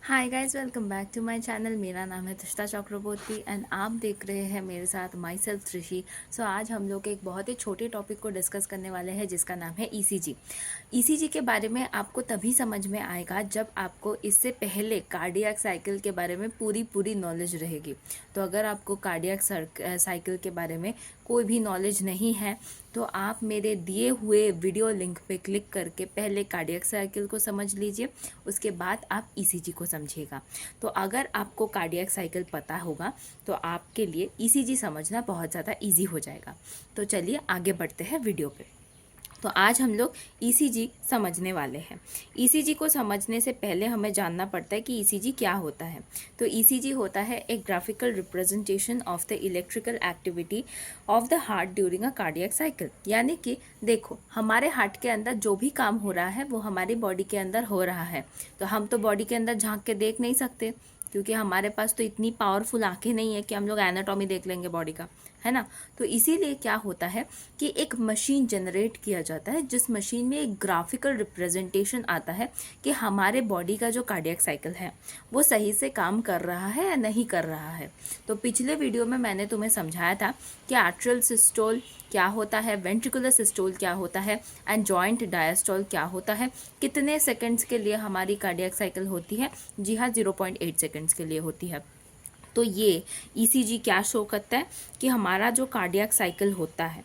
Hi guys, welcome back to my channel. मेरा नाम है तुष्टा चक्रवर्ती एंड आप देख रहे हैं मेरे साथ माई सेल्फ त्रिशी। सो आज हम लोग एक बहुत ही छोटे टॉपिक को डिस्कस करने वाले हैं जिसका नाम है ईसीजी। ईसीजी के बारे में आपको तभी समझ में आएगा जब आपको इससे पहले कार्डियक साइकिल के बारे में पूरी नॉलेज रहेगी। तो अगर आपको कार्डियक साइकिल के बारे में कोई भी नॉलेज नहीं है तो आप मेरे दिए हुए वीडियो लिंक पे क्लिक करके पहले कार्डियक साइकिल को समझ लीजिए, उसके बाद आप ईसीजी को समझिएगा। तो अगर आपको कार्डियक साइकिल पता होगा तो आपके लिए ईसीजी समझना बहुत ज़्यादा इजी हो जाएगा। तो चलिए आगे बढ़ते हैं वीडियो पे। तो आज हम लोग ईसीजी समझने वाले हैं। ईसीजी को समझने से पहले हमें जानना पड़ता है कि ईसीजी क्या होता है। तो ईसीजी होता है एक graphical representation of the electrical activity of the heart during a cardiac cycle. यानी कि देखो, हमारे हार्ट के अंदर जो भी काम हो रहा है वो हमारी बॉडी के अंदर हो रहा है। तो हम तो बॉडी के अंदर झांक के देख नहीं सकते क्योंकि हमारे पास तो इतनी पावरफुल आंखें नहीं है कि हम लोग एनाटॉमी देख लेंगे बॉडी का, है ना। तो इसीलिए क्या होता है कि एक मशीन जनरेट किया जाता है जिस मशीन में एक ग्राफिकल रिप्रेजेंटेशन आता है कि हमारे बॉडी का जो कार्डियक साइकिल है वो सही से काम कर रहा है या नहीं कर रहा है। तो पिछले वीडियो में मैंने तुम्हें समझाया था कि आर्ट्रियल सिस्टोल क्या होता है, वेंट्रिकुलर सिस्टोल क्या होता है एंड जॉइंट डायस्टोल क्या होता है, कितने सेकंड्स के लिए हमारी कार्डियक साइकिल होती है। जी हाँ, 0.8 सेकंड्स के लिए होती है। तो ये ईसीजी क्या शो करता है कि हमारा जो कार्डियक साइकिल होता है,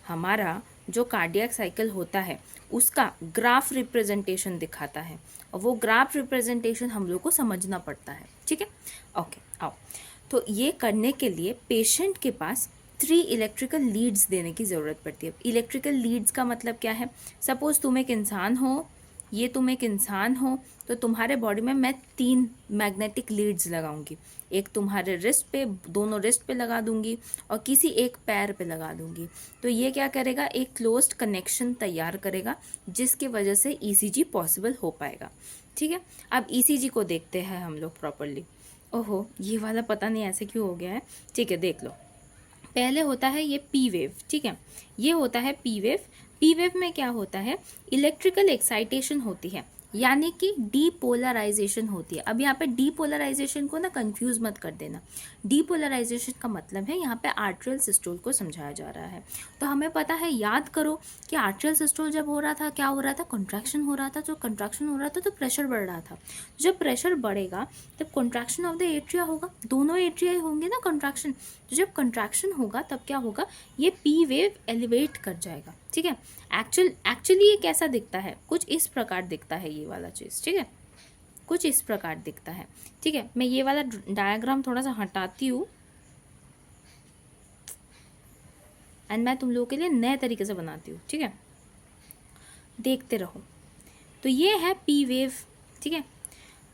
हमारा जो कार्डियक साइकिल होता है उसका ग्राफ रिप्रेजेंटेशन दिखाता है और वो ग्राफ रिप्रेजेंटेशन हम लोग को समझना पड़ता है। ठीक है, ओके आओ। तो ये करने के लिए पेशेंट के पास 3 इलेक्ट्रिकल लीड्स देने की ज़रूरत पड़ती है। इलेक्ट्रिकल लीड्स का मतलब क्या है? सपोज तुम एक इंसान हो, ये तुम एक इंसान हो, तो तुम्हारे बॉडी में मैं 3 मैग्नेटिक लीड्स लगाऊंगी। एक तुम्हारे रिस्ट पे, दोनों रिस्ट पे लगा दूंगी और किसी एक पैर पे लगा दूंगी। तो ये क्या करेगा, एक क्लोज्ड कनेक्शन तैयार करेगा जिसकी वजह से ईसीजी पॉसिबल हो पाएगा। ठीक है, अब ईसीजी को देखते हैं हम लोग प्रॉपरली। ओहो, ये वाला पता नहीं ऐसे क्यों हो गया है। ठीक है, देख लो। पहले होता है ये पी वेव। ठीक है, ये होता है पी वेव। पी वेव में क्या होता है, इलेक्ट्रिकल एक्साइटेशन होती है, यानी कि डीपोलराइजेशन होती है। अब यहाँ पे डीपोलराइजेशन को ना कंफ्यूज मत कर देना। डीपोलराइजेशन का मतलब है यहाँ पे आर्ट्रियल सिस्टोल को समझाया जा रहा है। तो हमें पता है, याद करो कि आर्ट्रियल सिस्टोल जब हो रहा था क्या हो रहा था, कंट्रैक्शन हो रहा था। जो कंट्रैक्शन हो रहा था तो प्रेशर बढ़ रहा था। जब प्रेशर बढ़ेगा तब कंट्रैक्शन ऑफ द एट्रिया होगा, दोनों एट्रिया होंगे ना कंट्रैक्शन। तो जब कंट्रैक्शन होगा तब क्या होगा, ये पी वेव एलिवेट कर जाएगा। ठीक है, एक्चुअली ये कैसा दिखता है, कुछ इस प्रकार दिखता है ये वाला चीज़। ठीक है, कुछ इस प्रकार दिखता है। ठीक है, मैं ये वाला डायग्राम थोड़ा सा हटाती हूँ एंड मैं तुम लोगों के लिए नए तरीके से बनाती हूँ। ठीक है, देखते रहो। तो ये है पी वेव। ठीक है,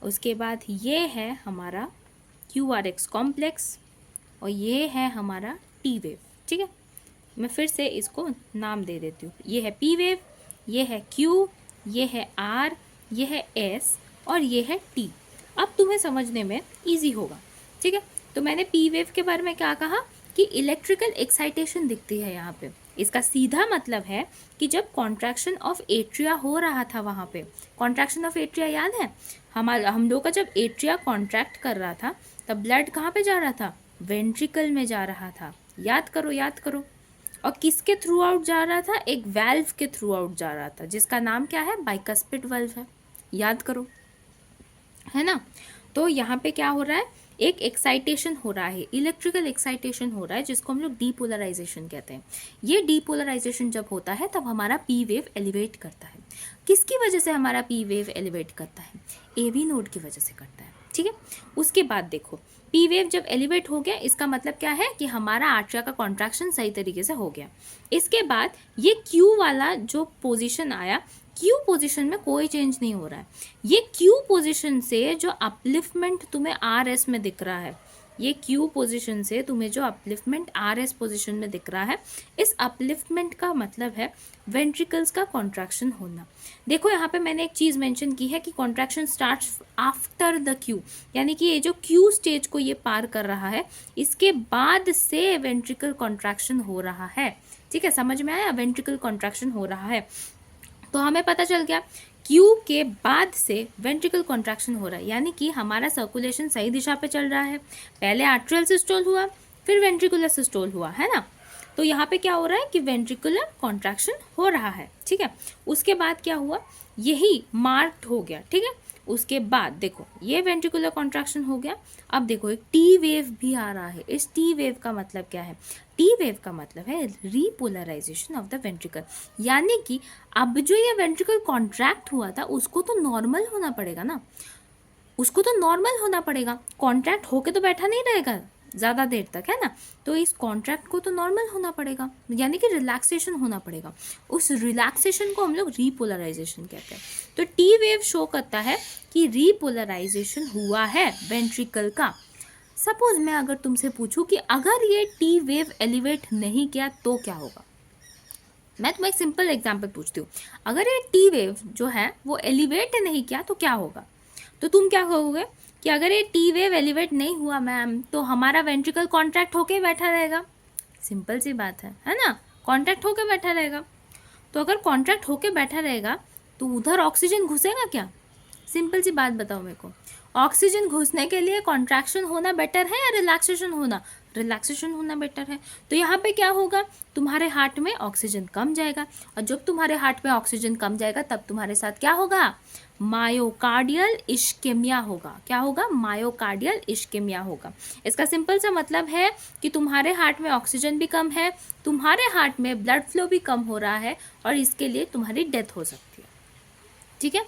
उसके बाद ये है हमारा क्यू आर एक्स कॉम्प्लेक्स और ये है हमारा टी वेव। ठीक है, मैं फिर से इसको नाम दे देती हूँ। ये है पी वेव, ये है क्यू, ये है आर, ये है एस और ये है टी। अब तुम्हें समझने में इजी होगा। ठीक है, तो मैंने पी वेव के बारे में क्या कहा कि इलेक्ट्रिकल एक्साइटेशन दिखती है यहाँ पे। इसका सीधा मतलब है कि जब कॉन्ट्रैक्शन ऑफ एट्रिया हो रहा था, वहाँ पे कॉन्ट्रैक्शन ऑफ एट्रिया याद है, हम लोग का जब एट्रिया कॉन्ट्रैक्ट कर रहा था तब ब्लड कहाँ पे जा रहा था, वेंट्रिकल में जा रहा था। याद करो, याद करो। और किसके थ्रू आउट जा रहा था, एक वाल्व के थ्रू आउट जा रहा था जिसका नाम क्या है, बाइकस्पिड वाल्व है। याद करो, है ना। तो यहाँ पे क्या हो रहा है, एक एक्साइटेशन हो रहा है, इलेक्ट्रिकल एक्साइटेशन हो रहा है जिसको हम लोग डीपोलराइजेशन कहते हैं। ये डीपोलराइजेशन जब होता है तब हमारा पी वेव एलिवेट करता है। किसकी वजह से हमारा पी वेव एलिवेट करता है, एवी नोड की वजह से करता है। ठीक है, उसके बाद देखो, पी वेव जब एलिवेट हो गया इसका मतलब क्या है कि हमारा आर्ट्रिया का कॉन्ट्रैक्शन सही तरीके से हो गया। इसके बाद ये क्यू वाला जो पोजीशन आया, क्यू पोजीशन में कोई चेंज नहीं हो रहा है। ये क्यू पोजीशन से जो अपलिफ्टमेंट तुम्हें आर एस में दिख रहा है, ये क्यू पोजीशन से तुम्हें जो अपलिफ्टमेंट आर एस पोजीशन में दिख रहा है, इस अपलिफ्टमेंट का मतलब है वेंट्रिकल्स का कॉन्ट्रैक्शन होना। देखो यहाँ पे मैंने एक चीज़ मेंशन की है कि contraction starts after the Q, यानी कि ये जो क्यू स्टेज को ये पार कर रहा है इसके बाद से वेंट्रिकल कॉन्ट्रैक्शन हो रहा है। ठीक है, समझ में आया, वेंट्रिकल कॉन्ट्रैक्शन हो रहा है। तो हमें पता चल गया क्यू के बाद से वेंट्रिकल कॉन्ट्रैक्शन हो रहा है, यानी कि हमारा सर्कुलेशन सही दिशा पे चल रहा है। पहले आर्ट्रियल सिस्टोल हुआ, फिर वेंट्रिकुलर सिस्टोल हुआ, है ना। तो यहाँ पे क्या हो रहा है कि वेंट्रिकुलर कॉन्ट्रैक्शन हो रहा है, ठीक है। उसके बाद क्या हुआ, यही मार्क्ड हो गया, ठीक है। उसके बाद देखो ये वेंट्रिकुलर कॉन्ट्रैक्शन हो गया। अब देखो एक टी वेव भी आ रहा है। इस टी वेव का मतलब क्या है, टी वेव का मतलब है रीपोलराइजेशन ऑफ द वेंट्रिकल, यानी कि अब जो ये वेंट्रिकल कॉन्ट्रैक्ट हुआ था उसको तो नॉर्मल होना पड़ेगा ना, उसको तो नॉर्मल होना पड़ेगा, कॉन्ट्रैक्ट होके तो बैठा नहीं रहेगा ज़्यादा देर तक, है ना। तो इस कॉन्ट्रैक्ट को तो नॉर्मल होना पड़ेगा, यानी कि रिलैक्सेशन होना पड़ेगा। उस रिलैक्सेशन को हम लोग रीपोलराइजेशन कहते हैं। तो टी वेव शो करता है कि रीपोलराइजेशन हुआ है वेंट्रिकल का। सपोज मैं अगर तुमसे पूछूं कि अगर ये टी वेव एलिवेट नहीं किया तो क्या होगा, मैं तुम्हें एक सिंपल एग्जाम्पल पूछती हूँ। अगर ये टी वेव जो है वो एलिवेट नहीं किया तो क्या होगा, तो तुम क्या कहोगे कि अगर ये टी वेव एलिवेट नहीं हुआ मैम तो हमारा वेंट्रिकल कॉन्ट्रैक्ट होके बैठा रहेगा। सिंपल सी बात है ना, कॉन्ट्रैक्ट होके बैठा रहेगा। तो अगर कॉन्ट्रैक्ट होके बैठा रहेगा तो उधर ऑक्सीजन घुसेगा क्या, सिंपल सी बात बताओ मेरे को। ऑक्सीजन घुसने के लिए कॉन्ट्रैक्शन होना बेटर है या रिलैक्सेशन होना, रिलैक्सेशन होना बेटर है। तो यहाँ पे क्या होगा, तुम्हारे हार्ट में ऑक्सीजन कम जाएगा, और जब तुम्हारे हार्ट में ऑक्सीजन कम जाएगा तब तुम्हारे साथ क्या होगा, मायोकार्डियल इश्केमिया होगा। क्या होगा, मायोकार्डियल इश्केमिया होगा। इसका सिंपल सा मतलब है कि तुम्हारे हार्ट में ऑक्सीजन भी कम है, तुम्हारे हार्ट में ब्लड फ्लो भी कम हो रहा है, और इसके लिए तुम्हारी डेथ हो सकती है, ठीक है।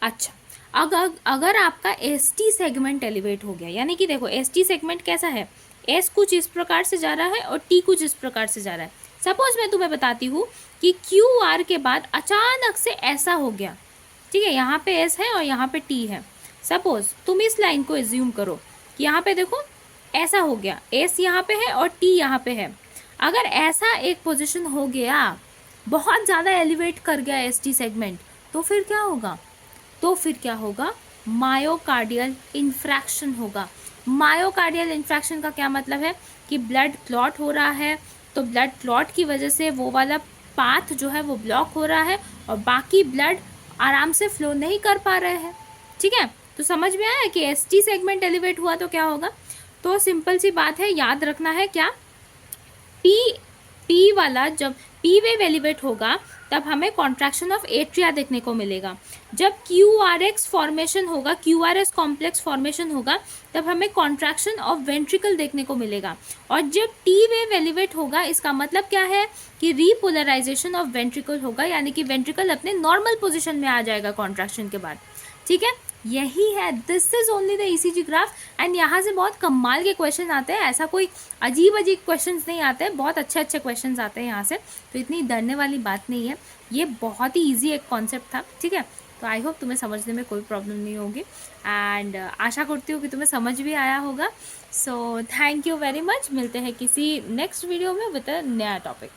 अच्छा, अगर आपका एस टी सेगमेंट एलिवेट हो गया, यानी कि देखो एस टी सेगमेंट कैसा है, एस कुछ इस प्रकार से जा रहा है और टी कुछ इस प्रकार से जा रहा है। सपोज मैं तुम्हें बताती हूँ कि क्यू आर के बाद अचानक से ऐसा हो गया, ठीक है, यहाँ पे एस है और यहाँ पे टी है। सपोज तुम इस लाइन को एज्यूम करो कि यहाँ पे देखो ऐसा हो गया, एस यहाँ पे है और टी यहाँ पे है। अगर ऐसा एक पोजिशन हो गया, बहुत ज़्यादा एलिवेट कर गया एस टी सेगमेंट, तो फिर क्या होगा, तो फिर क्या होगा, मायोकार्डियल इन्फ्रैक्शन होगा। मायोकार्डियल इन्फ्रैक्शन का क्या मतलब है कि ब्लड क्लॉट हो रहा है, तो ब्लड क्लॉट की वजह से वो वाला पाथ जो है वो ब्लॉक हो रहा है और बाकी ब्लड आराम से फ्लो नहीं कर पा रहे हैं, ठीक है। तो समझ में आया कि एस टी सेगमेंट एलिवेट हुआ तो क्या होगा। तो सिंपल सी बात है, याद रखना है क्या, पी पी वाला जब पी वेव एलिवेट होगा तब हमें कॉन्ट्रैक्शन ऑफ एट्रिया देखने को मिलेगा। जब क्यू आर एक्स फॉर्मेशन होगा, Q R S complex formation होगा, तब हमें कॉन्ट्रैक्शन ऑफ वेंट्रिकल देखने को मिलेगा। और जब टी वेव एलिवेट होगा, इसका मतलब क्या है कि रीपोलराइजेशन ऑफ वेंट्रिकल होगा, यानी कि वेंट्रिकल अपने नॉर्मल पोजिशन में आ जाएगा कॉन्ट्रैक्शन के बाद, ठीक है। यही है, this is only the ECG graph. And यहाँ से बहुत कमाल के क्वेश्चन आते हैं, ऐसा कोई अजीब अजीब क्वेश्चन नहीं आते हैं, बहुत अच्छे अच्छे क्वेश्चन आते हैं यहाँ से। तो इतनी डरने वाली बात नहीं है, ये बहुत ही ईजी एक कॉन्सेप्ट था, ठीक है। तो आई होप तुम्हें समझने में कोई प्रॉब्लम नहीं होगी, एंड आशा करती हूँ कि तुम्हें समझ भी आया होगा। So thank you very much, मिलते हैं किसी नेक्स्ट वीडियो में विद अ नया टॉपिक।